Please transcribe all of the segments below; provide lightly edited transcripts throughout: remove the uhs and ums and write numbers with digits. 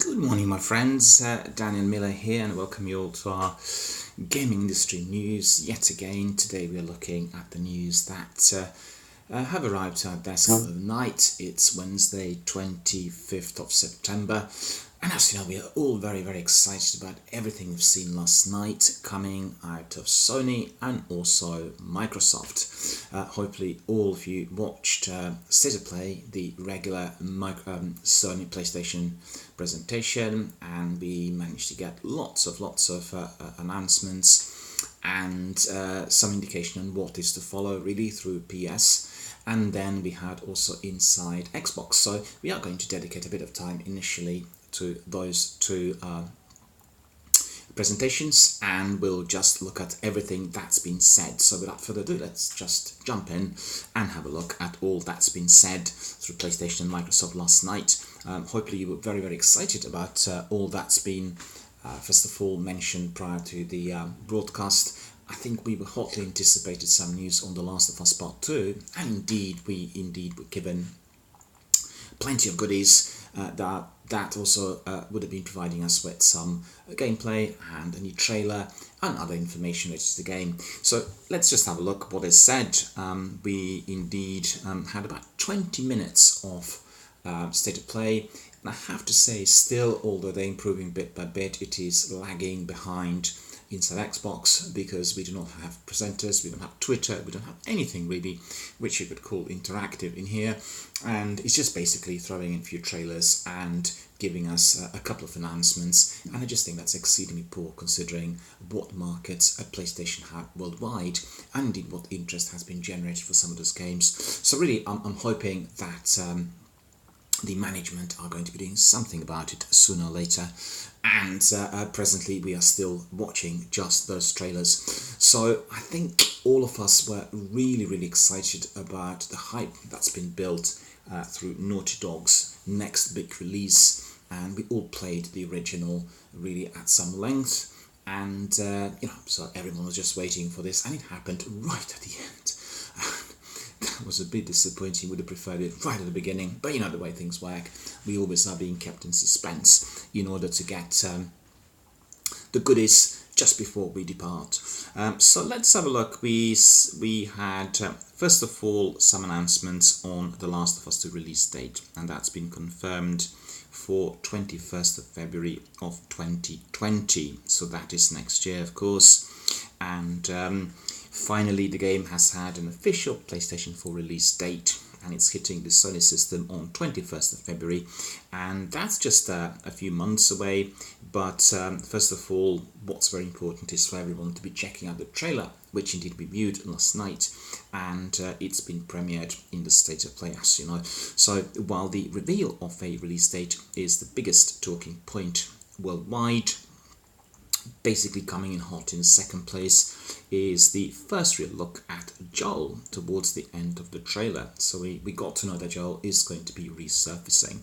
Good morning, my friends. Daniel Miller here, and welcome you all to our gaming industry news. Yet again, today we are looking at the news that have arrived to our desk overnight. It's Wednesday, 25th of September. And as you know, we are all very, very excited about everything we've seen last night coming out of Sony and also Microsoft. Hopefully all of you watched State of Play, the regular Sony PlayStation presentation, and we managed to get lots of announcements and some indication on what is to follow really through PS. And then we had also Inside Xbox. So we are going to dedicate a bit of time initially to those two presentations, and we'll just look at everything that's been said. So without further ado, let's just jump in and have a look at all that's been said through PlayStation and Microsoft last night. Hopefully you were very, very excited about all that's been first of all mentioned prior to the broadcast. I think we were hotly anticipated some news on The Last of Us Part 2, and indeed were given plenty of goodies that also would have been providing us with some gameplay and a new trailer and other information related to the game. So let's just have a look at what is said. We indeed had about 20 minutes of State of Play, and I have to say still, although they're improving bit by bit, it is lagging behind Inside Xbox because we do not have presenters, we don't have Twitter, we don't have anything really which you could call interactive in here, and it's just basically throwing in a few trailers and giving us a couple of announcements, and I just think that's exceedingly poor considering what markets a PlayStation had worldwide and indeed what interest has been generated for some of those games. So really I'm hoping that the management are going to be doing something about it sooner or later, and presently we are still watching just those trailers. So I think all of us were really excited about the hype that's been built through Naughty Dog's next big release, and we all played the original really at some length, and so everyone was just waiting for this, and it happened right at the end. That was a bit disappointing. Would have preferred it right at the beginning, but you know the way things work, we always are being kept in suspense in order to get the goodies just before we depart. So let's have a look. We had first of all some announcements on The Last of Us 2 release date, and that's been confirmed for 21st of February of 2020. So that is next year, of course, and finally, the game has had an official PlayStation 4 release date, and it's hitting the Sony system on 21st of February, and that's just a few months away. But first of all, what's very important is for everyone to be checking out the trailer, which indeed we viewed last night, and it's been premiered in the State of Play, as you know. So while the reveal of a release date is the biggest talking point worldwide, basically coming in hot in second place is the first real look at Joel towards the end of the trailer. So we got to know that Joel is going to be resurfacing,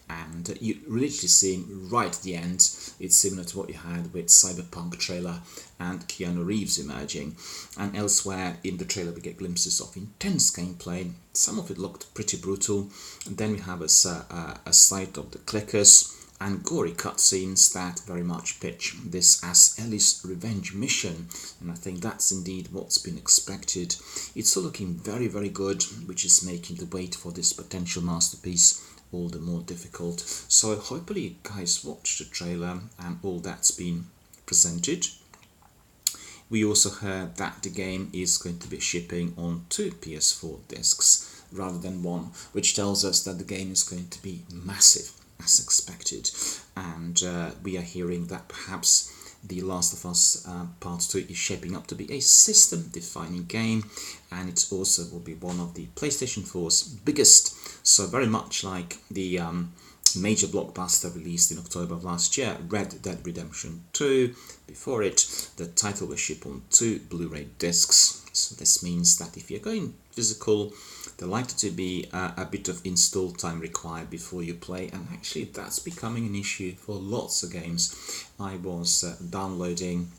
and you literally see him right at the end. It's similar to what you had with Cyberpunk trailer and Keanu Reeves emerging, and elsewhere in the trailer we get glimpses of intense gameplay. Some of it looked pretty brutal, and then we have a sight of the clickers and gory cutscenes that very much pitch this as Ellie's revenge mission, and I think that's indeed what's been expected. It's all looking very, very good, which is making the wait for this potential masterpiece all the more difficult. So hopefully you guys watched the trailer and all that's been presented. We also heard that the game is going to be shipping on 2 PS4 discs rather than 1, which tells us that the game is going to be massive as expected, and we are hearing that perhaps The Last of Us Part 2 is shaping up to be a system-defining game, and it also will be one of the PlayStation 4's biggest. So very much like the major blockbuster released in October of last year, Red Dead Redemption 2. Before it, the title will ship on 2 Blu-ray discs. So this means that if you're going physical, there likely to be a bit of install time required before you play, and actually that's becoming an issue for lots of games. I was downloading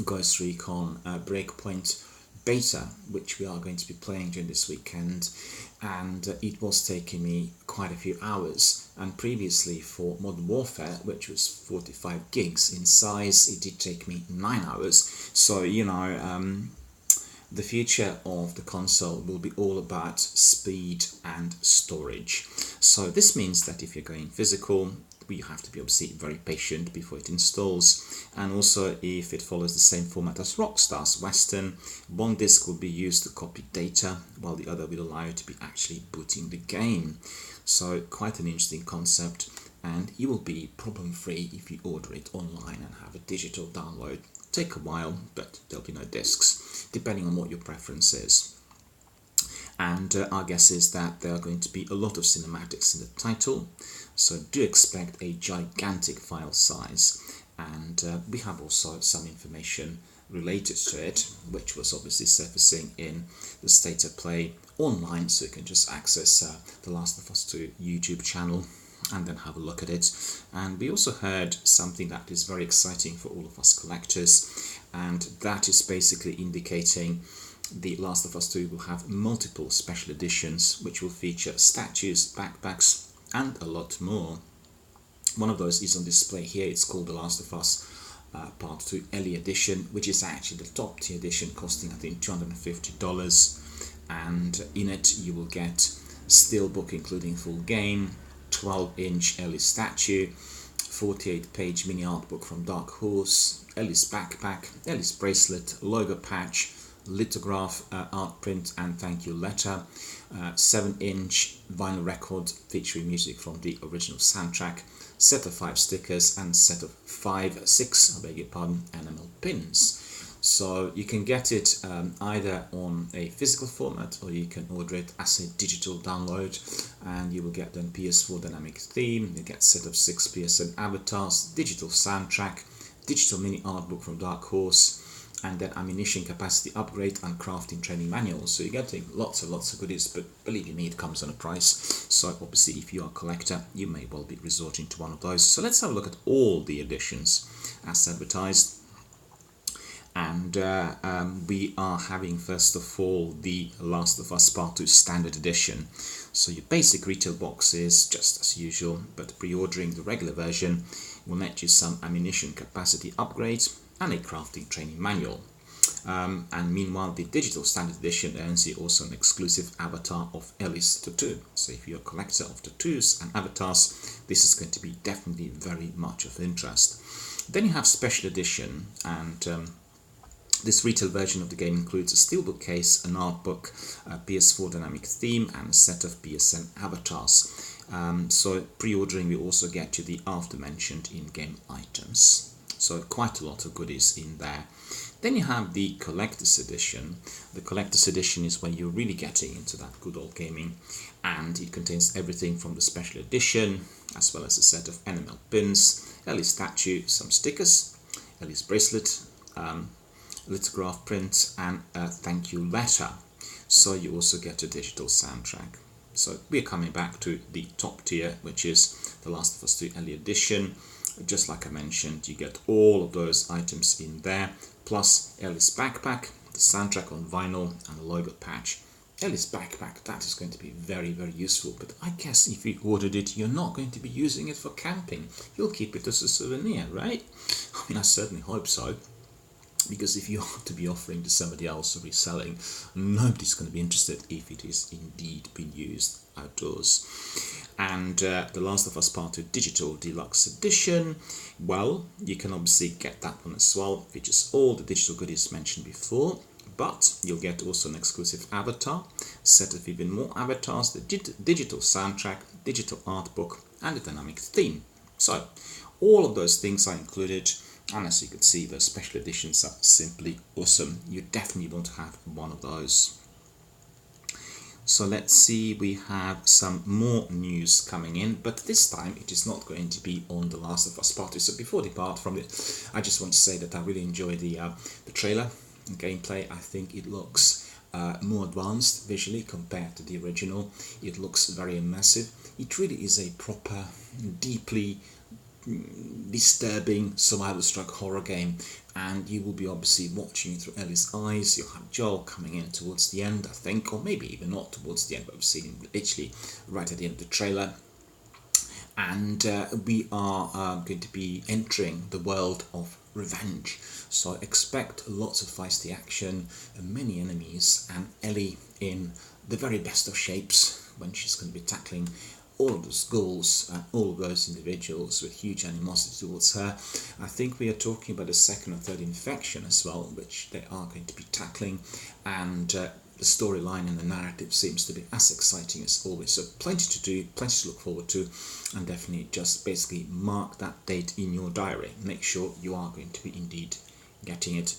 Ghost Recon Breakpoint beta, which we are going to be playing during this weekend, and it was taking me quite a few hours. And previously for Modern Warfare, which was 45 gigs in size, it did take me 9 hours. So the future of the console will be all about speed and storage. So this means that if you're going physical, you have to be obviously very patient before it installs, and also if it follows the same format as Rockstar's Western, one disk will be used to copy data while the other will allow you to be actually booting the game. So quite an interesting concept, and you will be problem free if you order it online and have a digital download. Take a while, but there'll be no discs depending on what your preference is. And our guess is that there are going to be a lot of cinematics in the title, so do expect a gigantic file size. And we have also some information related to it, which was obviously surfacing in the State of Play online, so you can just access The Last of Us 2 YouTube channel and then have a look at it. And we also heard something that is very exciting for all of us collectors, and that is basically indicating The Last of Us 2 will have multiple special editions which will feature statues, backpacks and a lot more. One of those is on display here. It's called The Last of Us Part 2 Ellie Edition, which is actually the top tier edition, costing I think $250, and in it you will get steelbook including full game, 12-inch Ellie statue, 48-page mini art book from Dark Horse, Ellie's backpack, Ellie's bracelet, logo patch, lithograph, art print and thank you letter, 7-inch vinyl record featuring music from the original soundtrack, set of 5 stickers and set of 6 enamel pins. So you can get it either on a physical format or you can order it as a digital download, and you will get then PS4 dynamic theme, you get set of 6 PSN avatars, digital soundtrack, digital mini art book from Dark Horse, and then ammunition capacity upgrade and crafting training manual. So you're getting lots and lots of goodies, but believe you me, it comes on a price. So obviously if you are a collector, you may well be resorting to one of those. So let's have a look at all the editions as advertised. And we are having first of all the Last of Us Part 2 Standard Edition. So your basic retail box is just as usual, but pre-ordering the regular version will net you some ammunition capacity upgrades and a crafting training manual. And meanwhile, the digital standard edition earns you also an exclusive avatar of Ellie's tattoo. So if you're a collector of tattoos and avatars, this is going to be definitely very much of interest. Then you have special edition, and this retail version of the game includes a steelbook case, an art book, a PS4 dynamic theme and a set of PSN avatars. So pre-ordering will also get you the after mentioned in-game items. So quite a lot of goodies in there. Then you have the collector's edition. The collector's edition is where you're really getting into that good old gaming, and it contains everything from the special edition as well as a set of enamel pins, Ellie's statue, some stickers, Ellie's bracelet, lithograph print and a thank you letter. So you also get a digital soundtrack. So we're coming back to the top tier, which is The Last of Us 2 Ellie Edition. Just like I mentioned, you get all of those items in there, plus Ellie's backpack, the soundtrack on vinyl and a logo patch. Ellie's backpack, that is going to be very, very useful, but I guess if you ordered it, you're not going to be using it for camping. You'll keep it as a souvenir, right? I mean, I certainly hope so. Because if you are to be offering to somebody else or reselling, nobody's going to be interested if it is indeed being used outdoors. And The Last of Us Part 2 Digital Deluxe Edition, well, you can obviously get that one as well. It features all the digital goodies mentioned before, but you'll get also an exclusive avatar, set of even more avatars, the digital soundtrack, digital art book, and a dynamic theme. So all of those things are included. And as you can see, those special editions are simply awesome. You definitely want to have one of those. So let's see, we have some more news coming in, but this time it is not going to be on The Last of Us Part 2. So before we depart from it, I just want to say that I really enjoy the trailer and gameplay. I think it looks more advanced visually compared to the original. It looks very immersive. It really is a proper, deeply disturbing survival-struck horror game, and you will be obviously watching it through Ellie's eyes. You'll have Joel coming in towards the end, I think, or maybe even not towards the end, but we've seen him literally right at the end of the trailer. And we are going to be entering the world of revenge. So expect lots of feisty action, many enemies, and Ellie in the very best of shapes when she's going to be tackling all of those ghouls and all of those individuals with huge animosity towards her. I think we are talking about a second or third infection as well, which they are going to be tackling, and the storyline and the narrative seems to be as exciting as always. So plenty to do, plenty to look forward to, and definitely just basically mark that date in your diary. Make sure you are going to be indeed getting it.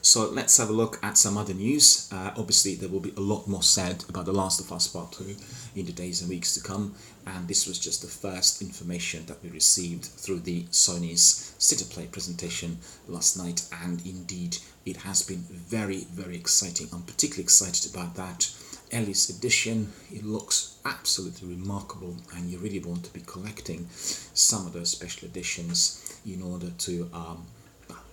So let's have a look at some other news. Obviously there will be a lot more said about The Last of Us Part 2 in the days and weeks to come, and this was just the first information that we received through the Sony's State of Play presentation last night, and indeed it has been very, very exciting. I'm particularly excited about that Ellie's edition. It looks absolutely remarkable, and you really want to be collecting some of those special editions in order to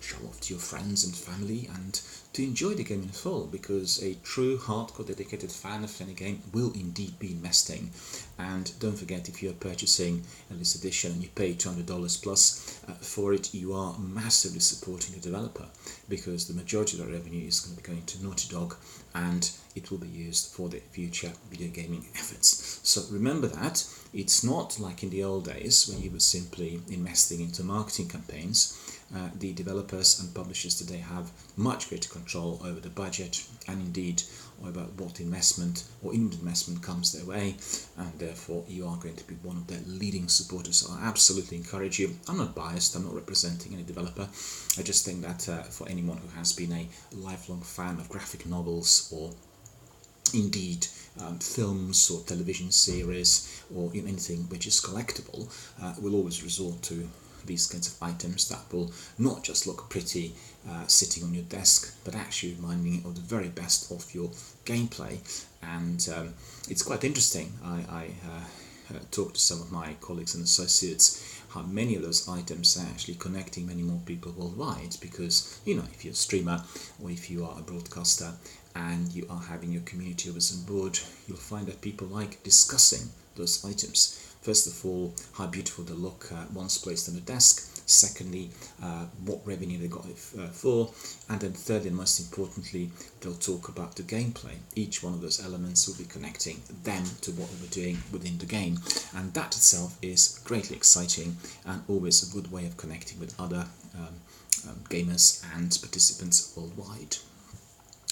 show off to your friends and family and to enjoy the game in full, because a true hardcore dedicated fan of any game will indeed be investing. And don't forget, if you're purchasing this edition and you pay $200 plus for it, you are massively supporting the developer, because the majority of the revenue is going to be going to Naughty Dog, and it will be used for the future video gaming efforts. So remember that it's not like in the old days when you were simply investing into marketing campaigns. The developers and publishers today have much greater control over the budget, and indeed over what investment or investment comes their way, and therefore you are going to be one of their leading supporters. So I absolutely encourage you. I'm not biased, I'm not representing any developer. I just think that for anyone who has been a lifelong fan of graphic novels, or indeed films or television series, or anything which is collectible, will always resort to these kinds of items that will not just look pretty sitting on your desk, but actually reminding you of the very best of your gameplay. And it's quite interesting. I talked to some of my colleagues and associates how many of those items are actually connecting many more people worldwide, because if you're a streamer or if you are a broadcaster and you are having your community always on board, you'll find that people like discussing those items. First of all, how beautiful they look once placed on the desk. Secondly, what revenue they got it for. And then thirdly, and most importantly, they'll talk about the gameplay. Each one of those elements will be connecting them to what they were doing within the game. And that itself is greatly exciting, and always a good way of connecting with other gamers and participants worldwide.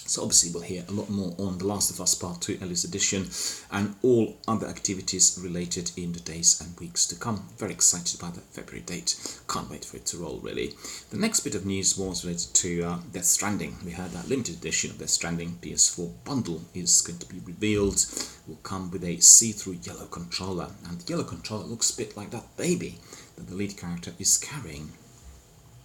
So obviously we'll hear a lot more on The Last of Us Part 2 Ellie's edition and all other activities related in the days and weeks to come. Very excited about that February date. Can't wait for it to roll, really. The next bit of news was related to Death Stranding. We heard that limited edition of Death Stranding PS4 bundle is going to be revealed. Will come with a see-through yellow controller, and the yellow controller looks a bit like that baby that the lead character is carrying.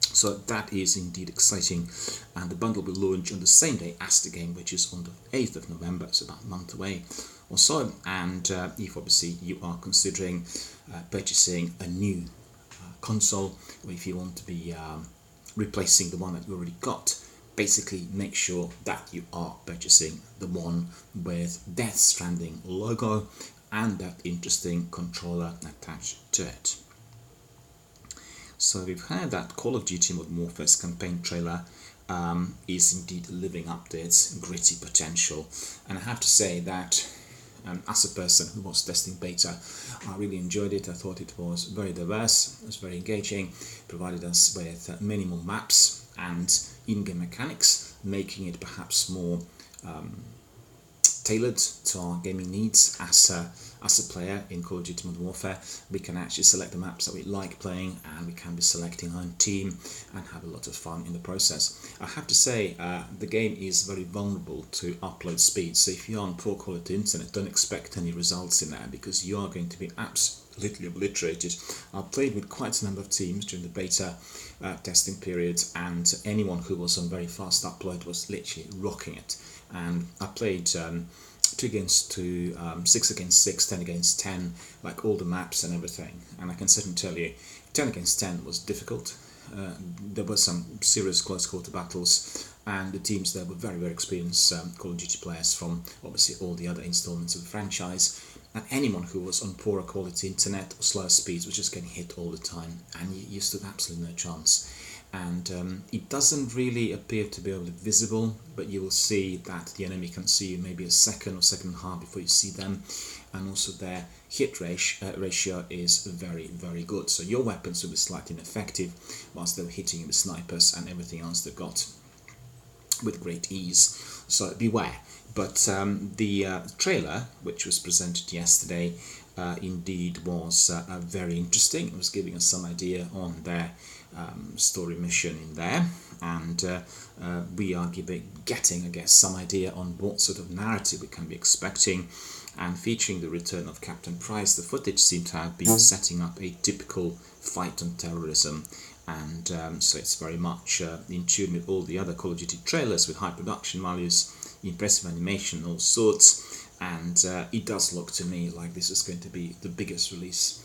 So that is indeed exciting, and the bundle will launch on the same day as the game, which is on the 8th of November, so about a month away or so. And if obviously you are considering purchasing a new console, or if you want to be replacing the one that you already got, basically make sure that you are purchasing the one with Death Stranding logo and that interesting controller attached to it. So we've heard that Call of Duty Modern Warfare's campaign trailer is indeed living up to its gritty potential, and I have to say that as a person who was testing beta, I really enjoyed it. I thought it was very diverse, it was very engaging, provided us with many more maps and in-game mechanics, making it perhaps more tailored to our gaming needs. As a player in Call of Duty Modern Warfare, we can actually select the maps that we like playing, and we can be selecting our own team and have a lot of fun in the process. I have to say, the game is very vulnerable to upload speed, so if you're on poor quality internet, don't expect any results in there, because you are going to be absolutely obliterated. I played with quite a number of teams during the beta testing period, and anyone who was on very fast upload was literally rocking it. And I played 2 against 2, 6 against 6, 10 against 10, like all the maps and everything. And I can certainly tell you, 10 against 10 was difficult. There were some serious close quarter battles, and the teams there were very, very experienced Call of Duty players from obviously all the other installments of the franchise. And anyone who was on poorer quality internet or slower speeds was just getting hit all the time, and you stood absolutely no chance. And it doesn't really appear to be visible, but you will see that the enemy can see you maybe a second or second and a half before you see them, and also their hit ratio is very, very good. So your weapons will be slightly ineffective whilst they were hitting you with snipers and everything else they got with great ease. So beware. But the trailer, which was presented yesterday, indeed was very interesting. It was giving us some idea on their story mission in there, and we are getting, I guess, some idea on what sort of narrative we can be expecting. And featuring the return of Captain Price, the footage seemed to have been setting up a typical fight on terrorism, and so it's very much in tune with all the other Call of Duty trailers with high production values, impressive animation, all sorts. And it does look to me like this is going to be the biggest release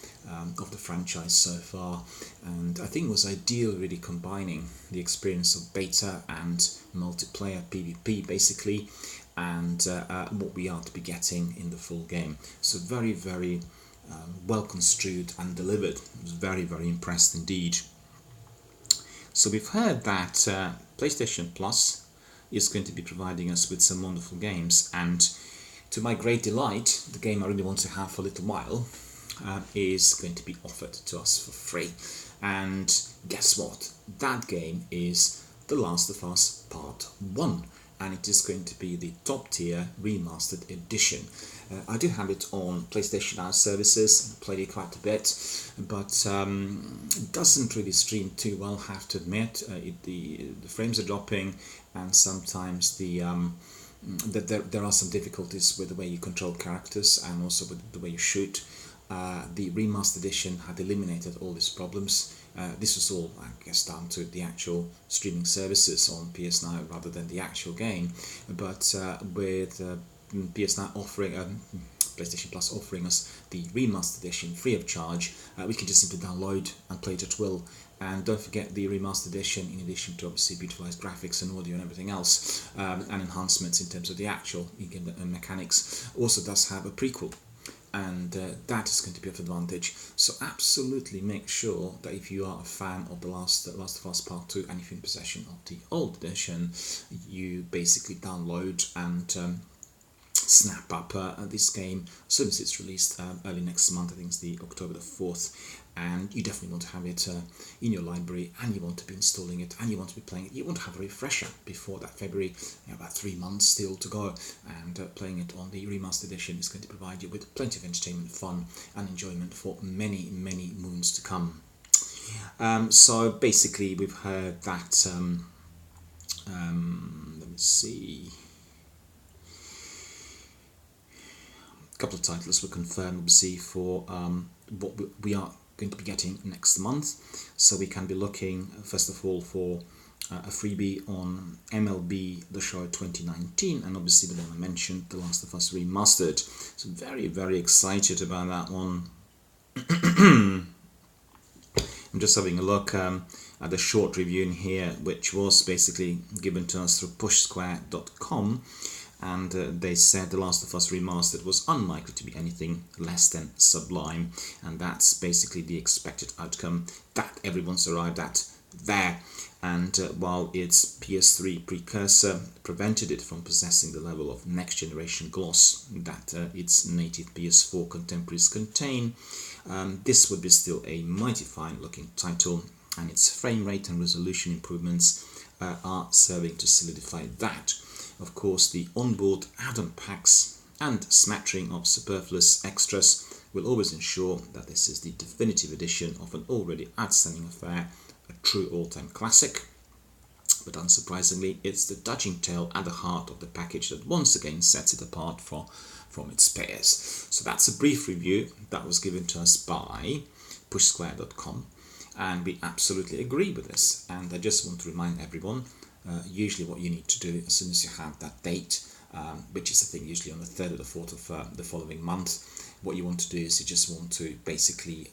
of the franchise so far, and I think it was ideal, really combining the experience of beta and multiplayer PvP basically, and what we are to be getting in the full game. So very, very well construed and delivered. I was very, very impressed indeed. So we've heard that PlayStation Plus is going to be providing us with some wonderful games, and to my great delight, the game I really want to have for a little while is going to be offered to us for free. And guess what? That game is The Last of Us Part 1, and it is going to be the top tier remastered edition. I do have it on PlayStation Now services, played it quite a bit, but it doesn't really stream too well, have to admit. The frames are dropping, and sometimes there are some difficulties with the way you control characters and also with the way you shoot. The remastered edition had eliminated all these problems. This was all, I guess, down to the actual streaming services on PS Now rather than the actual game. But with PS Now offering, PlayStation Plus offering us the remastered edition free of charge, we can just simply download and play it at will. And don't forget the remastered edition, in addition to obviously beautified graphics and audio and everything else, and enhancements in terms of the actual in-game mechanics, also does have a prequel. And that is going to be of advantage. So absolutely make sure that if you are a fan of The Last of Us Part 2 and if you're in possession of the old edition, you basically download and snap up this game as soon as it's released early next month. I think it's the October the 4th, and you definitely want to have it in your library, and you want to be installing it, and you want to be playing it. You want to have a refresher before that February. About 3 months still to go, and playing it on the remastered edition is going to provide you with plenty of entertainment, fun and enjoyment for many, many moons to come. So basically we've heard that let me see, a couple of titles were confirmed obviously for what we are going to be getting next month. So we can be looking first of all for a freebie on MLB The Show 2019, and obviously the one I mentioned, The Last of Us Remastered. So very, very excited about that one. I'm just having a look at a short review in here, which was basically given to us through pushsquare.com, and they said The Last of Us Remastered was unlikely to be anything less than sublime, and that's basically the expected outcome that everyone's arrived at there. And while its PS3 precursor prevented it from possessing the level of next generation gloss that its native PS4 contemporaries contain, this would be still a mighty fine looking title, and its frame rate and resolution improvements are serving to solidify that. Of course, the onboard add-on packs and smattering of superfluous extras will always ensure that this is the definitive edition of an already outstanding affair, a true all-time classic. But unsurprisingly, it's the touching tale at the heart of the package that once again sets it apart from its peers. So that's a brief review that was given to us by pushsquare.com, and we absolutely agree with this. And I just want to remind everyone, usually what you need to do as soon as you have that date, which is the thing usually on the 3rd or the 4th of the following month. What you want to do is you just want to basically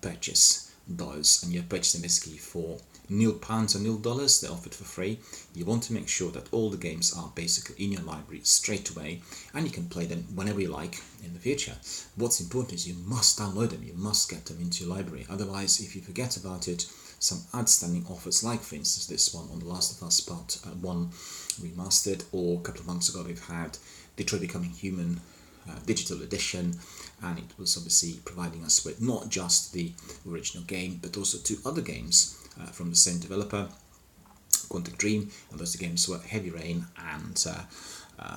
purchase those, and you're purchasing basically for £0 or $0. They're offered for free. You want to make sure that all the games are basically in your library straight away, and you can play them whenever you like in the future. What's important is you must download them, you must get them into your library. Otherwise, if you forget about it, some outstanding offers, like for instance this one on The Last of Us Part 1 Remastered, or a couple of months ago we've had Detroit Becoming Human digital edition, and it was obviously providing us with not just the original game but also 2 other games from the same developer, Quantic Dream, and those games were Heavy Rain and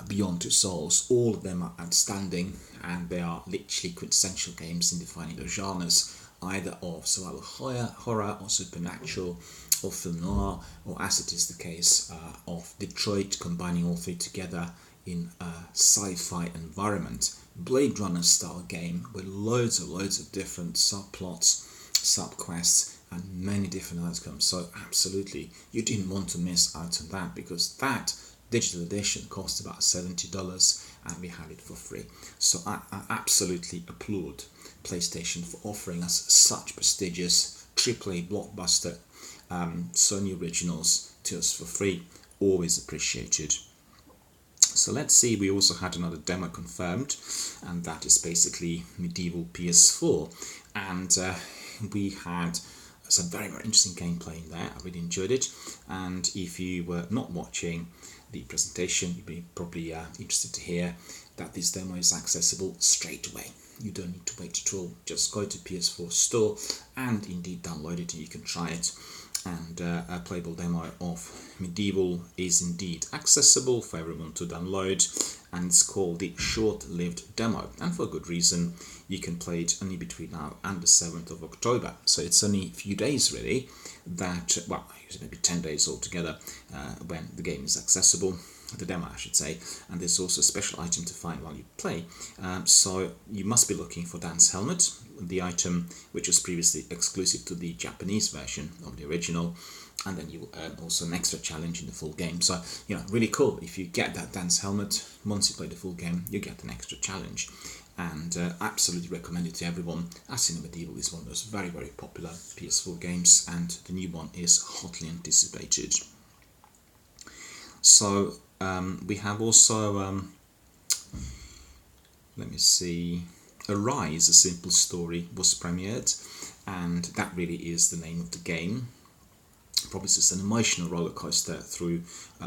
Beyond Two Souls. All of them are outstanding, and they are literally quintessential games in defining the genres either of survival horror or supernatural or film noir, or as it is the case of Detroit, combining all 3 together in a sci-fi environment, Blade Runner style game with loads of different subplots, subquests, and many different outcomes. So absolutely, you didn't want to miss out on that, because that digital edition cost about $70 and we had it for free. So I absolutely applaud PlayStation for offering us such prestigious AAA blockbuster Sony originals to us for free. Always appreciated. So let's see, we also had another demo confirmed, and that is basically Medieval PS4, and we had some very interesting gameplay in there. I really enjoyed it, and if you were not watching the presentation, you'd be probably interested to hear that this demo is accessible straight away. You don't need to wait at all, just go to PS4 store and indeed download it and you can try it. And a playable demo of Medieval is indeed accessible for everyone to download, and it's called the Short-Lived Demo, and for good reason. You can play it only between now and the 7th of October, so it's only a few days really that, well, maybe 10 days altogether when the game is accessible, the demo I should say, and there's also a special item to find while you play. So you must be looking for Dan's helmet, the item which was previously exclusive to the Japanese version of the original, and then you will earn also an extra challenge in the full game. So, really cool. If you get that Dan's helmet, once you play the full game, you get an extra challenge. And absolutely recommend it to everyone, as Medieval is one of those very popular PS4 games, and the new one is hotly anticipated. So we have also, let me see, Arise, A Simple Story was premiered, and that really is the name of the game. Promises an emotional roller coaster through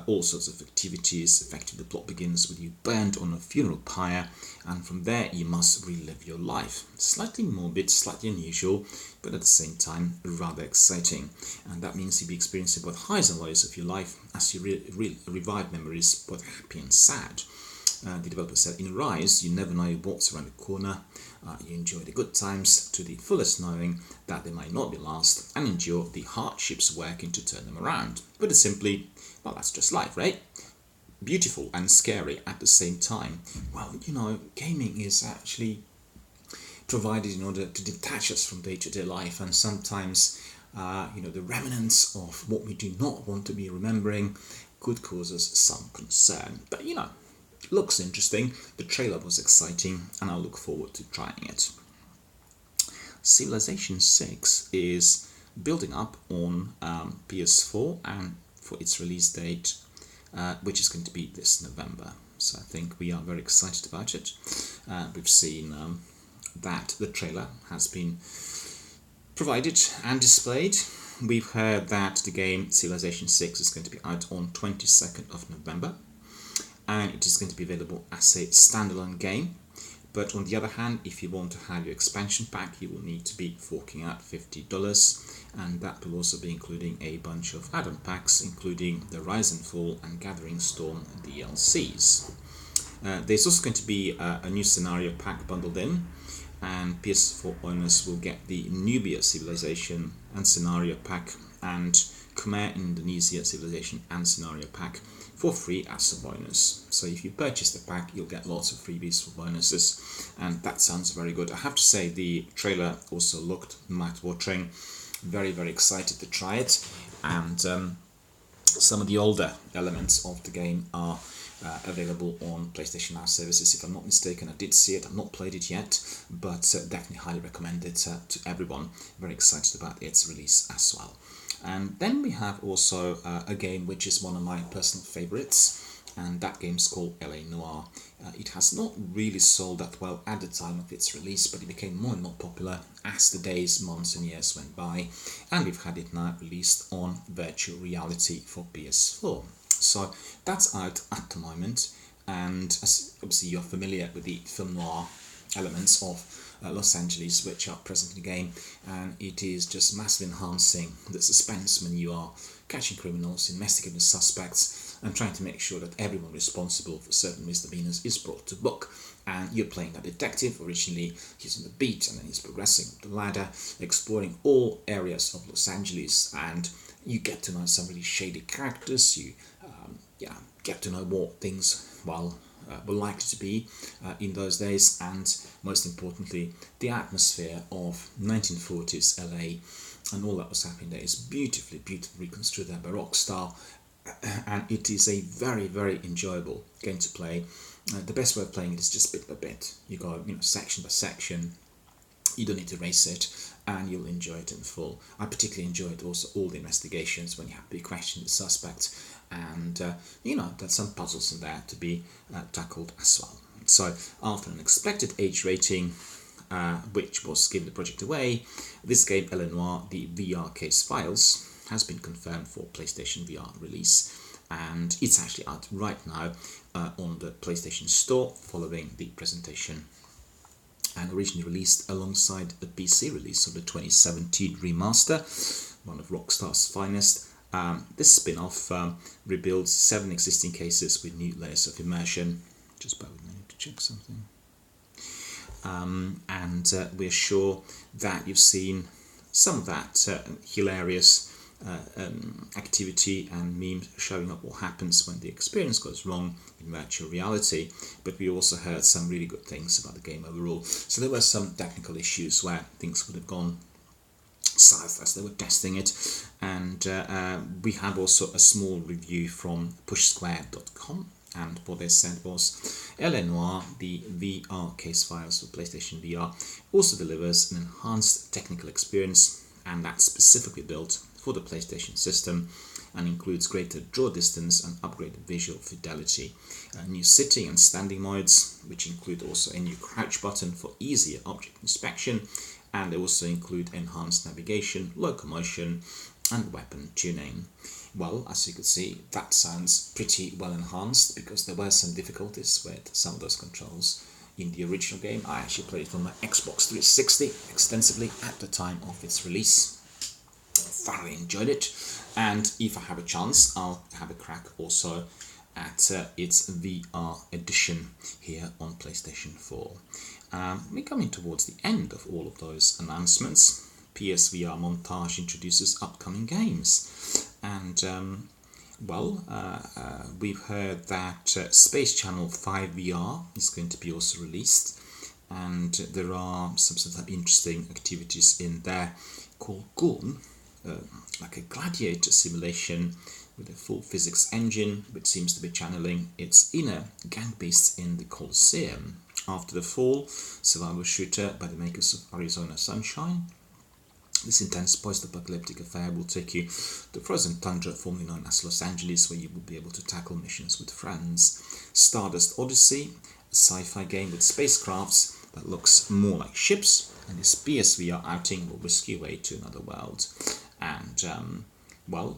all sorts of activities. Effectively, the plot begins with you burned on a funeral pyre, and from there you must relive your life. Slightly morbid, slightly unusual, but at the same time rather exciting. And that means you'll be experiencing both highs and lows of your life as you revive memories, both happy and sad. The developer said, in Rise, you never know what's around the corner. You enjoy the good times to the fullest, knowing that they might not be last, and endure the hardships working to turn them around. Put it simply, well, that's just life, right? Beautiful and scary at the same time. Well, gaming is actually provided in order to detach us from day-to-day life, and sometimes, the remnants of what we do not want to be remembering could cause us some concern. But, looks interesting, the trailer was exciting, and I look forward to trying it. Civilization 6 is building up on PS4 and for its release date, which is going to be this November. So I think we are very excited about it. We've seen that the trailer has been provided and displayed. We've heard that the game Civilization 6 is going to be out on 22nd of November. And it is going to be available as a standalone game. But on the other hand, if you want to have your expansion pack, you will need to be forking out $50, and that will also be including a bunch of add-on packs, including the Rise and Fall and Gathering Storm DLCs. There's also going to be a new scenario pack bundled in, and PS4 owners will get the Nubia Civilization and Scenario pack and Khmer Indonesia Civilization and Scenario pack for free as a bonus. So if you purchase the pack, you'll get lots of freebies for bonuses, and that sounds very good. I have to say the trailer also looked mouth-watering. Very excited to try it, and some of the older elements of the game are available on PlayStation Now services, if I'm not mistaken. I did see it, I've not played it yet, but definitely highly recommend it to everyone. Very excited about its release as well. And then we have also a game which is one of my personal favourites, and that game's called LA Noire. It has not really sold that well at the time of its release, but it became more and more popular as the days, months and years went by, and we've had it now released on virtual reality for PS4. So that's out at the moment, and as obviously you're familiar with the film noir elements of Los Angeles which are present in the game, and it is just massively enhancing the suspense when you are catching criminals, investigating suspects, and trying to make sure that everyone responsible for certain misdemeanors is brought to book. And you're playing that detective. Originally he's on the beat, and then he's progressing up the ladder, exploring all areas of Los Angeles, and you get to know some really shady characters. You get to know what things, were likely to be in those days, and most importantly, the atmosphere of 1940s LA and all that was happening there is beautifully reconstructed in Baroque style, and it is a very, very enjoyable game to play. The best way of playing it is just bit by bit. You go, section by section. You don't need to race it, and you'll enjoy it in full. I particularly enjoyed also all the investigations when you have to be questioning the suspect, and there's some puzzles in there to be tackled as well. So after an expected age rating, which was given the project away, this game, LA Noire, the VR case files, has been confirmed for PlayStation VR release, and it's actually out right now on the PlayStation Store following the presentation, and originally released alongside the PC release of the 2017 remaster, one of Rockstar's finest. This spin-off rebuilds 7 existing cases with new layers of immersion. Just bear with me to check something. And we're sure that you've seen some of that hilarious activity and memes showing up what happens when the experience goes wrong in virtual reality, but we also heard some really good things about the game overall. So there were some technical issues where things would have gone south as they were testing it, and we have also a small review from pushsquare.com, and what they said was LA Noire, the VR case files for PlayStation VR, also delivers an enhanced technical experience, and that's specifically built for the PlayStation system, and includes greater draw distance and upgraded visual fidelity, new sitting and standing modes, which include also a new crouch button for easier object inspection, and they also include enhanced navigation, locomotion, and weapon tuning. Well, as you can see, that sounds pretty well enhanced, because there were some difficulties with some of those controls in the original game. I actually played it on my Xbox 360 extensively at the time of its release. Thoroughly enjoyed it, and if I have a chance, I'll have a crack also at its VR edition here on PlayStation 4. We're coming towards the end of all of those announcements. PSVR Montage introduces upcoming games, and we've heard that Space Channel 5 VR is going to be also released, and there are some sort of interesting activities in there called Gorn, like a gladiator simulation with a full physics engine, which seems to be channeling its inner gang beasts in the Colosseum. After the Fall, survival shooter by the makers of Arizona Sunshine. This intense post-apocalyptic affair will take you to frozen tundra formerly known as Los Angeles, where you will be able to tackle missions with friends. Stardust Odyssey, a sci-fi game with spacecrafts that looks more like ships, and this PSVR outing will whisk you away to another world. And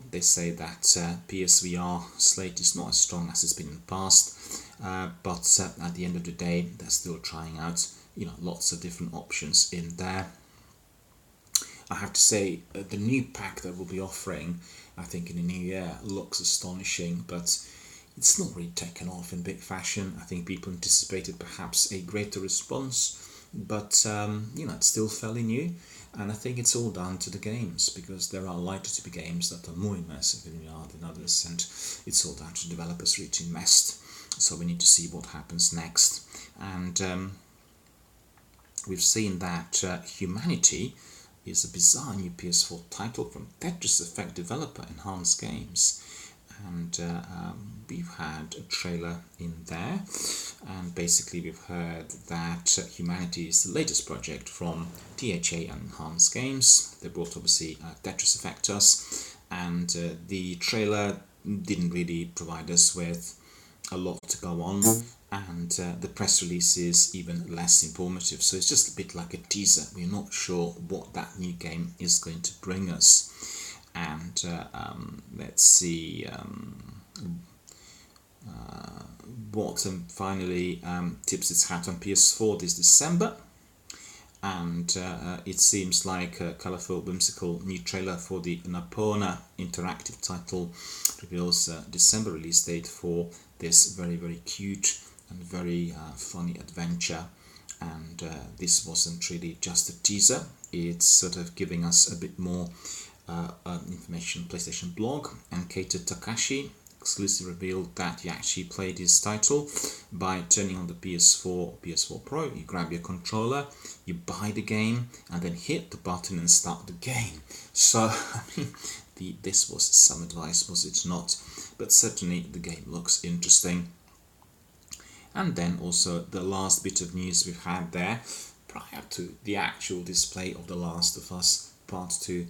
they say that PSVR slate is not as strong as it's been in the past, but at the end of the day, they're still trying out lots of different options in there. I have to say, the new pack that we'll be offering, I think in the new year, looks astonishing, but it's not really taken off in big fashion. I think people anticipated perhaps a greater response, but it's still fairly new, and I think it's all down to the games, because there are likely to be games that are more immersive in VR than others, and it's all down to developers really to invest. So we need to see what happens next. And we've seen that Humanity is a bizarre new PS4 title from Tetris Effect developer Enhanced Games, and we've had a trailer in there, and basically we've heard that Humanity is the latest project from THA and Enhanced Games. They brought obviously Tetris Effectus, and the trailer didn't really provide us with a lot to go on, and the press release is even less informative, so it's just a bit like a teaser. We're not sure what that new game is going to bring us. And let's see what finally tips its hat on PS4 this December, and it seems like a colourful, whimsical new trailer for the Napona interactive title reveals a December release date for this very, very cute and very funny adventure. And this wasn't really just a teaser, it's sort of giving us a bit more information. PlayStation blog, and Keita Takashi exclusively revealed that he actually played his title by turning on the PS4 Pro. You grab your controller, you buy the game, and then hit the button and start the game. So, I mean, this was some advice, was it not? But certainly the game looks interesting. And then also the last bit of news we've had there, prior to the actual display of The Last of Us Part 2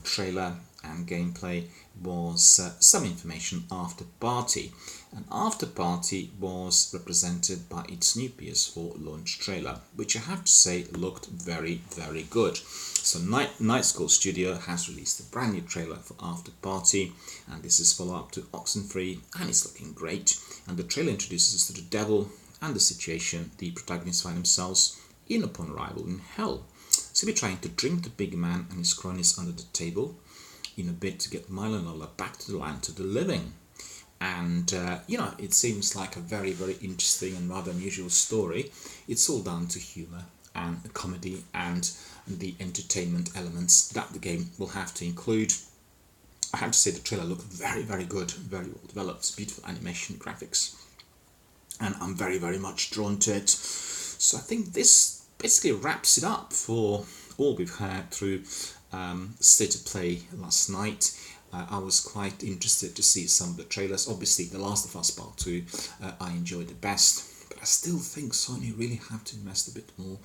trailer and gameplay, was some information after party. And after party was represented by its new PS4 launch trailer, which I have to say looked very, very good. So Night School Studio has released a brand new trailer for After Party, and this is follow up to Oxenfree, and it's looking great. And the trailer introduces us to the devil and the situation the protagonists find themselves in upon arrival in hell. So we're trying to drink the big man and his cronies under the table in a bid to get Milo and Lola back to the land of the living. And, it seems like a very, very interesting and rather unusual story. It's all down to humour and comedy and the entertainment elements that the game will have to include. I have to say the trailer looked very, very good, very well developed, beautiful animation, graphics, and I'm very, very much drawn to it. So I think this basically wraps it up for all we've had through State of Play last night. I was quite interested to see some of the trailers. Obviously, The Last of Us Part 2 I enjoyed the best, but I still think Sony really have to invest a bit more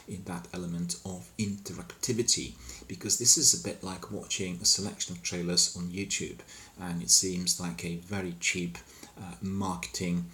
in that element of interactivity, because this is a bit like watching a selection of trailers on YouTube, and it seems like a very cheap marketing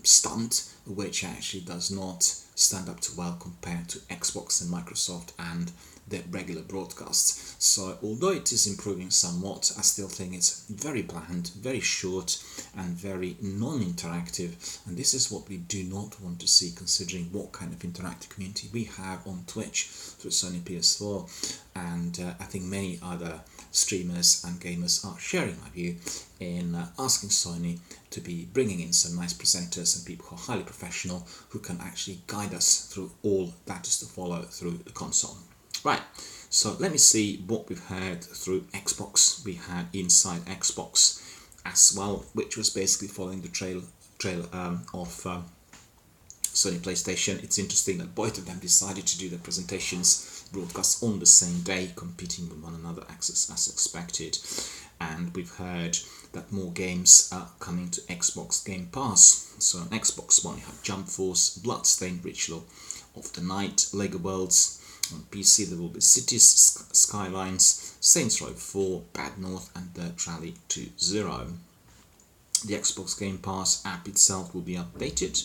stunt, which actually does not stand up to well compared to Xbox and Microsoft and their regular broadcasts. So although it is improving somewhat, I still think it's very bland, very short, and very non-interactive, and this is what we do not want to see, considering what kind of interactive community we have on Twitch through Sony PS4, and I think many other streamers and gamers are sharing my view in asking Sony to be bringing in some nice presenters and people who are highly professional, who can actually guide us through all that is to follow through the console. Right, so let me see what we've had through Xbox. We had Inside Xbox as well, which was basically following the trail of Sony PlayStation. It's interesting that both of them decided to do their presentations broadcast on the same day, competing with one another as expected. And we've heard that more games are coming to Xbox Game Pass. So on Xbox One, you have Jump Force, Bloodstained Ritual of the Night, Lego Worlds. On PC, there will be Cities Skylines, Saints Row 4, Bad North, and Dirt Rally 2.0. The Xbox Game Pass app itself will be updated,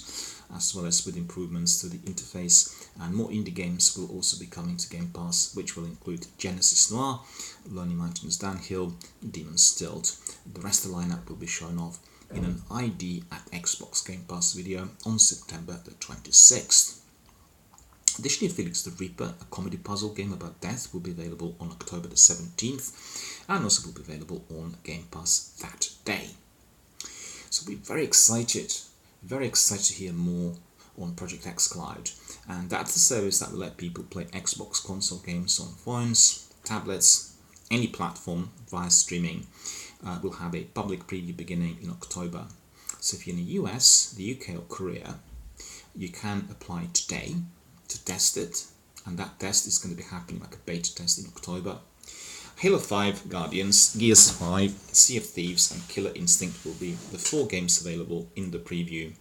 as well as with improvements to the interface, and more indie games will also be coming to Game Pass, which will include Genesis Noir, Lonely Mountains Downhill, Demon's Stilt. The rest of the lineup will be shown off in an ID at Xbox Game Pass video on September the 26th. Additionally, Felix the Reaper, a comedy puzzle game about death, will be available on October the 17th, and also will be available on Game Pass that day. So we're very excited to hear more on Project X Cloud, and that's the service that will let people play Xbox console games on phones, tablets, any platform via streaming. We'll have a public preview beginning in October. So if you're in the US, the UK or Korea, you can apply today to test it, and that test is going to be happening like a beta test in October. Halo 5, Guardians, Gears 5, Sea of Thieves and Killer Instinct will be the 4 games available in the preview.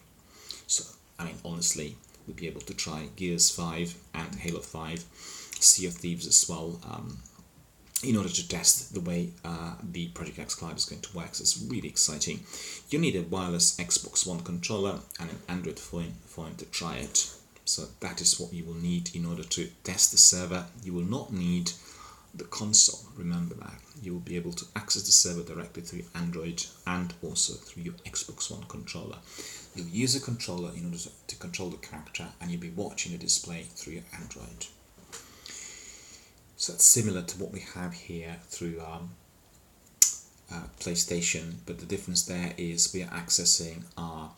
So, I mean, honestly, we'll be able to try Gears 5 and Halo 5, Sea of Thieves as well, in order to test the way the Project X Cloud is going to work. So it's really exciting. You need a wireless Xbox One controller and an Android phone to try it. So that is what you will need in order to test the server. You will not need the console, remember that. You will be able to access the server directly through Android and also through your Xbox One controller. You'll use a controller in order to control the character, and you'll be watching the display through your Android. So that's similar to what we have here through PlayStation, but the difference there is we are accessing our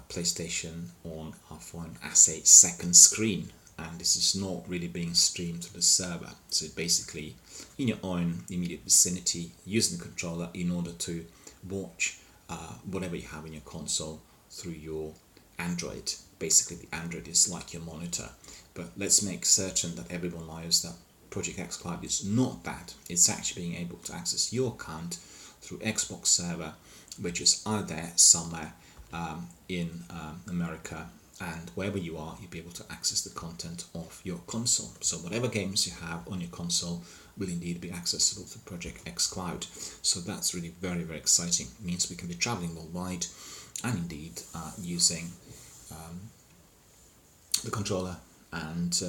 PlayStation on our phone as a second screen, and this is not really being streamed to the server. So basically, in your own immediate vicinity, using the controller in order to watch whatever you have in your console through your Android. Basically, the Android is like your monitor, but let's make certain that everyone knows that Project X Cloud is not that. It's actually being able to access your account through Xbox server, which is out there somewhere in America, and wherever you are, you'll be able to access the content of your console. So whatever games you have on your console will indeed be accessible through Project X Cloud. So that's really very, very exciting. It means we can be traveling worldwide and indeed using the controller, and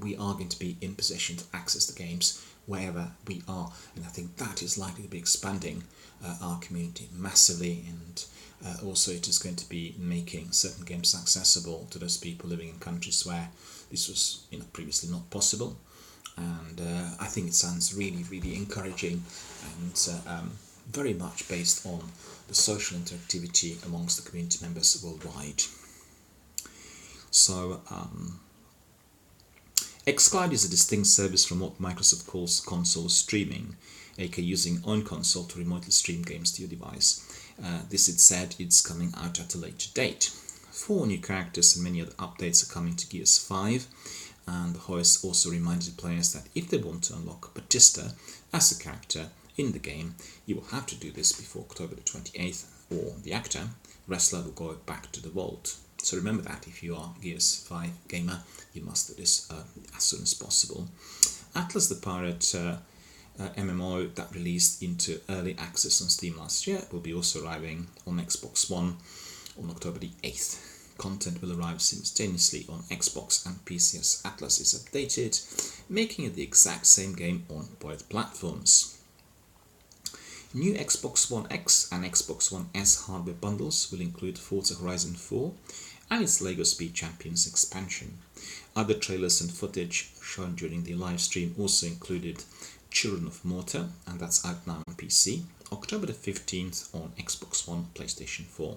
we are going to be in position to access the games wherever we are. And I think that is likely to be expanding our community massively, and also it is going to be making certain games accessible to those people living in countries where this was previously not possible. And I think it sounds really, really encouraging, and very much based on the social interactivity amongst the community members worldwide. So xCloud is a distinct service from what Microsoft calls console streaming, aka using own console to remotely stream games to your device. This, it said, it's coming out at a later date. 4 new characters and many other updates are coming to Gears 5, and the host also reminded players that if they want to unlock Batista as a character in the game, you will have to do this before October the 28th, or the actor, wrestler, will go back to the vault. So remember that if you are Gears 5 gamer, you must do this as soon as possible. Atlas the Pirate MMO that released into early access on Steam last year will be also arriving on Xbox One on October the 8th. Content will arrive simultaneously on Xbox and PC as Atlas is updated, making it the exact same game on both platforms. New Xbox One X and Xbox One S hardware bundles will include Forza Horizon 4 and its LEGO Speed Champions expansion. Other trailers and footage shown during the live stream also included Children of Morta, and that's out now on PC, October the 15th on Xbox One, PlayStation 4.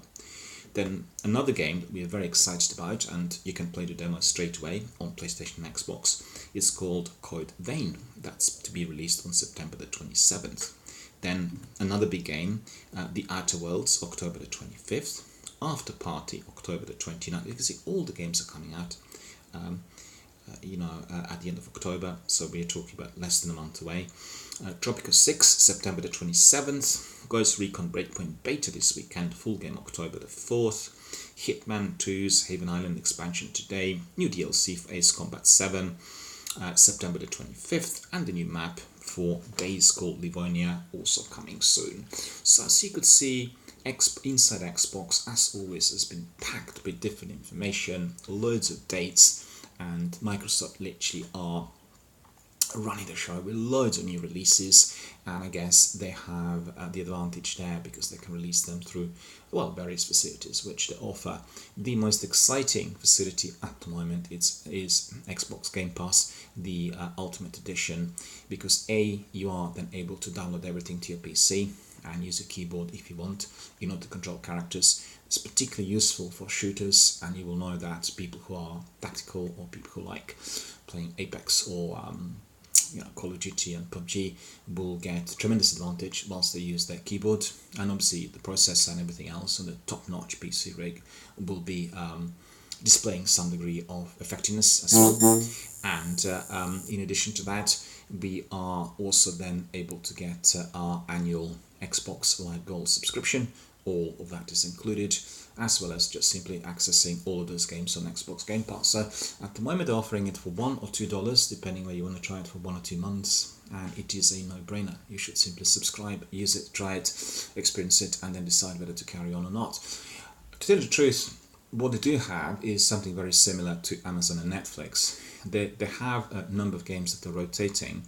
Then another game that we are very excited about, and you can play the demo straight away on PlayStation and Xbox, is called Code Vein. That's to be released on September the 27th. Then another big game, The Outer Worlds, October the 25th. After Party, October the 29th. You can see all the games are coming out at the end of October, so we're talking about less than a month away. Tropico 6, September the 27th. Ghost Recon Breakpoint beta this weekend, full game October the 4th. Hitman 2's Haven Island expansion today. New DLC for Ace Combat 7, September the 25th, and the new map for Days called Livonia also coming soon. So as you could see, Inside Xbox, as always, has been packed with different information, loads of dates, and Microsoft literally are running the show with loads of new releases, and I guess they have the advantage there because they can release them through various facilities which they offer. The most exciting facility at the moment is Xbox Game Pass, the Ultimate Edition, because you are then able to download everything to your PC and use a keyboard if you want, to control characters. It's particularly useful for shooters, and you will know that people who are tactical or people who like playing Apex or Call of Duty and PUBG will get tremendous advantage whilst they use their keyboard, and obviously the processor and everything else on the top-notch PC rig will be displaying some degree of effectiveness as well. And in addition to that, we are also then able to get our annual Xbox Live Gold subscription. All of that is included, as well as just simply accessing all of those games on Xbox Game Pass. So at the moment they're offering it for $1 or $2, depending where you want to try it, for 1 or 2 months, and it is a no-brainer. You should simply subscribe, use it, try it, experience it, and then decide whether to carry on or not. To tell you the truth, what they do have is something very similar to Amazon and Netflix. They have a number of games that they're rotating.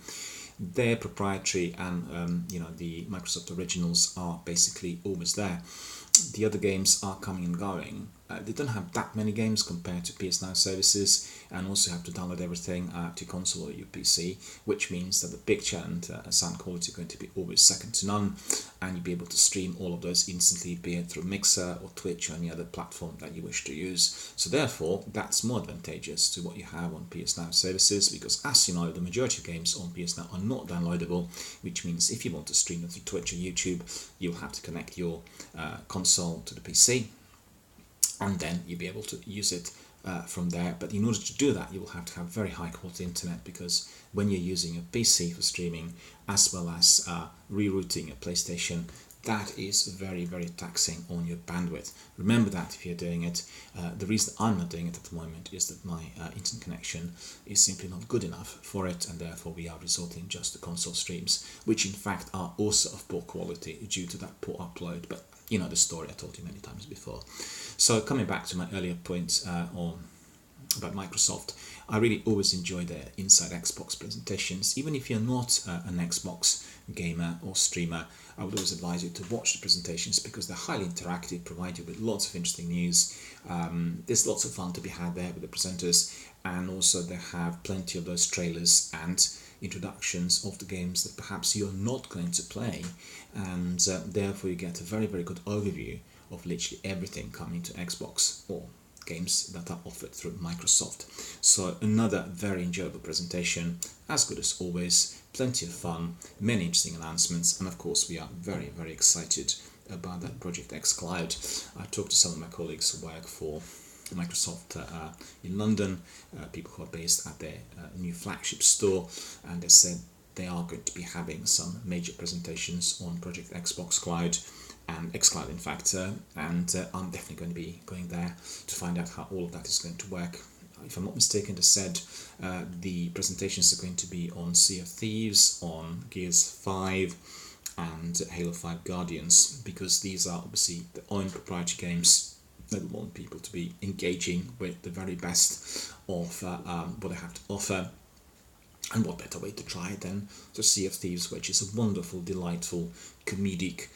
They're proprietary, and the Microsoft originals are basically always there. The other games are coming and going. They don't have that many games compared to PS Now services, and also have to download everything to your console or your PC, which means that the picture and sound quality are going to be always second to none, and you'll be able to stream all of those instantly, be it through Mixer or Twitch or any other platform that you wish to use. So therefore, that's more advantageous to what you have on PS Now services, because as you know, the majority of games on PS Now are not downloadable, which means if you want to stream them through Twitch or YouTube, you'll have to connect your console to the PC, and then you'll be able to use it from there. But in order to do that, you will have to have very high quality internet, because when you're using a PC for streaming as well as rerouting a PlayStation, that is very, very taxing on your bandwidth. Remember that if you're doing it. The reason I'm not doing it at the moment is that my internet connection is simply not good enough for it, and therefore we are resorting just to console streams, which in fact are also of poor quality due to that poor upload. But you know the story I told you many times before. So coming back to my earlier point about Microsoft, I really always enjoy their Inside Xbox presentations. Even if you're not an Xbox gamer or streamer, I would always advise you to watch the presentations, because they're highly interactive, provide you with lots of interesting news. There's lots of fun to be had there with the presenters, and also they have plenty of those trailers and introductions of the games that perhaps you're not going to play, and therefore you get a very, very good overview of literally everything coming to Xbox, or games that are offered through Microsoft. So another very enjoyable presentation, as good as always, plenty of fun, many interesting announcements, and of course we are very, very excited about that Project X Cloud. I talked to some of my colleagues who work for Microsoft in London, people who are based at their new flagship store, and they said they are going to be having some major presentations on Project Xbox Cloud, and xCloud in fact, and I'm definitely going to be going there to find out how all of that is going to work. If I'm not mistaken, they said the presentations are going to be on Sea of Thieves, on Gears 5 and Halo 5 Guardians, because these are obviously their own proprietary games that want people to be engaging with the very best of what they have to offer. And what better way to try it than to Sea of Thieves, which is a wonderful, delightful, comedic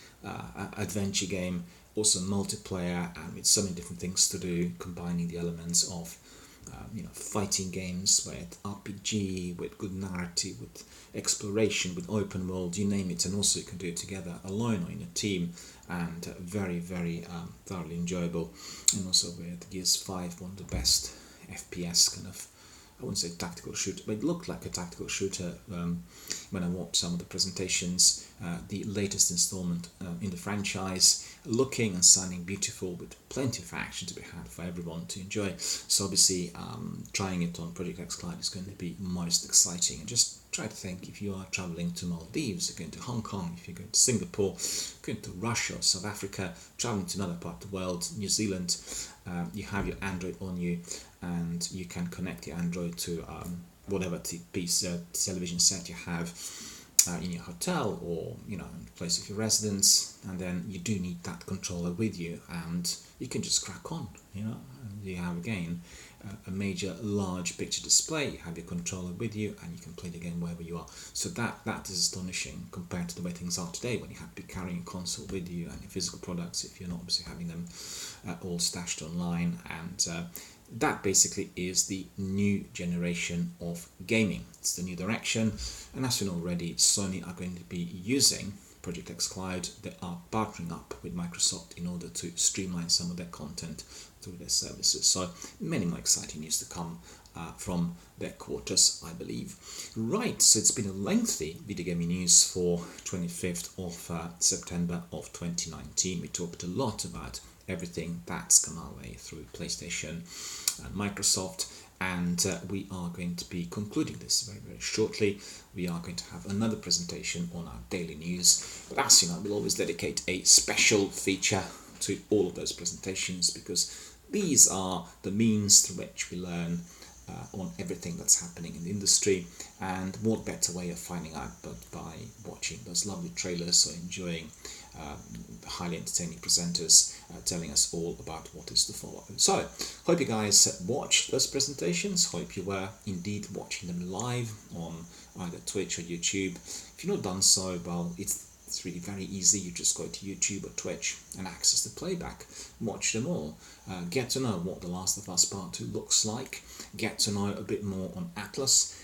adventure game, also multiplayer, and with so many different things to do, combining the elements of fighting games with RPG, with good narrative, with exploration, with open world, you name it, and also you can do it together, alone or in a team, and very, very thoroughly enjoyable. And also with Gears 5, one of the best FPS kind of, I wouldn't say tactical shooter, but it looked like a tactical shooter when I watched some of the presentations. The latest installment in the franchise, looking and sounding beautiful, with plenty of action to be had for everyone to enjoy. So obviously trying it on Project X Cloud is going to be most exciting. And just try to think, if you are traveling to Maldives, you're going to Hong Kong, if you're going to Singapore, going to Russia or South Africa, traveling to another part of the world, New Zealand, you have your Android on you, and you can connect your Android to whatever piece television set you have in your hotel, or in the place of your residence, and then you do need that controller with you, and you can just crack on. And you have again a major large picture display, you have your controller with you, and you can play the game wherever you are. So that is astonishing compared to the way things are today, when you have to be carrying a console with you and your physical products, if you're not obviously having them all stashed online. And that basically is the new generation of gaming. It's the new direction, and as you know already, Sony are going to be using Project X Cloud. They are partnering up with Microsoft in order to streamline some of their content through their services. So many more exciting news to come from their quarters, I believe. Right, so it's been a lengthy video gaming news for 25th of September of 2019. We talked a lot about everything that's come our way through PlayStation and Microsoft, and we are going to be concluding this very, very shortly. We are going to have another presentation on our daily news, but as you know, we'll always dedicate a special feature to all of those presentations, because these are the means through which we learn on everything that's happening in the industry, and what better way of finding out but by watching those lovely trailers or enjoying highly entertaining presenters telling us all about what is to follow. So, hope you guys watched those presentations. Hope you were indeed watching them live on either Twitch or YouTube. If you've not done so, well, it's really very easy. You just go to YouTube or Twitch and access the playback. Watch them all. Get to know what The Last of Us Part 2 looks like. Get to know a bit more on Atlas.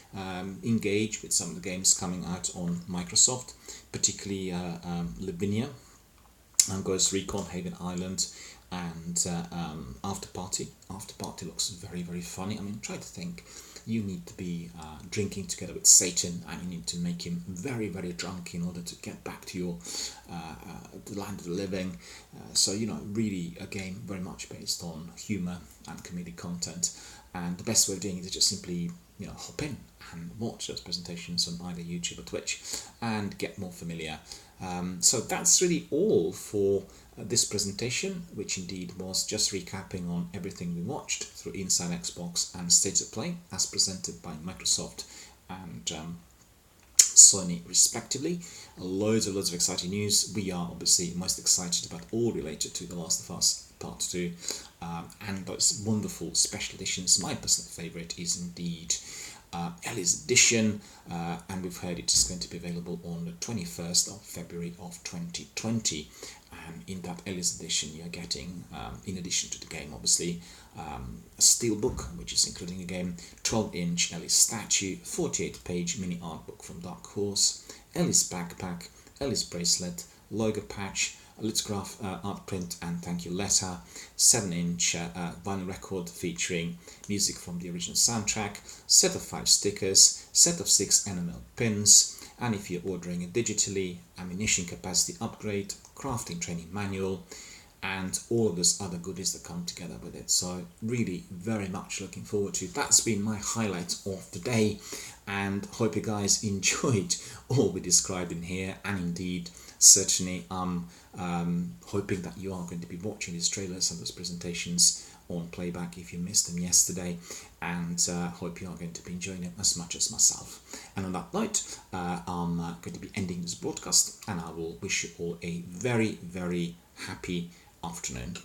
Engage with some of the games coming out on Microsoft, particularly Lavinia, Ghost Recon, Haven Island, and After Party. After Party looks very, very funny. I mean, try to think. You need to be drinking together with Satan, and you need to make him very, very drunk in order to get back to your the land of the living. So, you know, really a game very much based on humour and comedic content. And the best way of doing it is just simply, you know, hop in and watch those presentations on either YouTube or Twitch and get more familiar. So that's really all for this presentation, which indeed was just recapping on everything we watched through Inside Xbox and State of Play as presented by Microsoft and Sony respectively. Loads of exciting news. We are obviously most excited about all related to The Last of Us Part 2 and those wonderful special editions. My personal favourite is indeed Ellie's Edition, and we've heard it is going to be available on the 21st of February of 2020. And in that Ellie's Edition, you're getting, in addition to the game, obviously, a steelbook, which is including the game, 12-inch Ellie's statue, 48-page mini art book from Dark Horse, Ellie's backpack, Ellie's bracelet, logo patch, a lithograph art print and thank you letter, 7-inch vinyl record featuring music from the original soundtrack, set of 5 stickers, set of 6 enamel pins, and if you're ordering it digitally, ammunition capacity upgrade, crafting training manual, and all of those other goodies that come together with it. So really very much looking forward to it. That's been my highlight of the day, and hope you guys enjoyed all we described in here, and indeed certainly hoping that you are going to be watching these trailers and those presentations on playback if you missed them yesterday, and hope you are going to be enjoying them as much as myself. And on that note, I'm going to be ending this broadcast, and I will wish you all a very, very happy afternoon.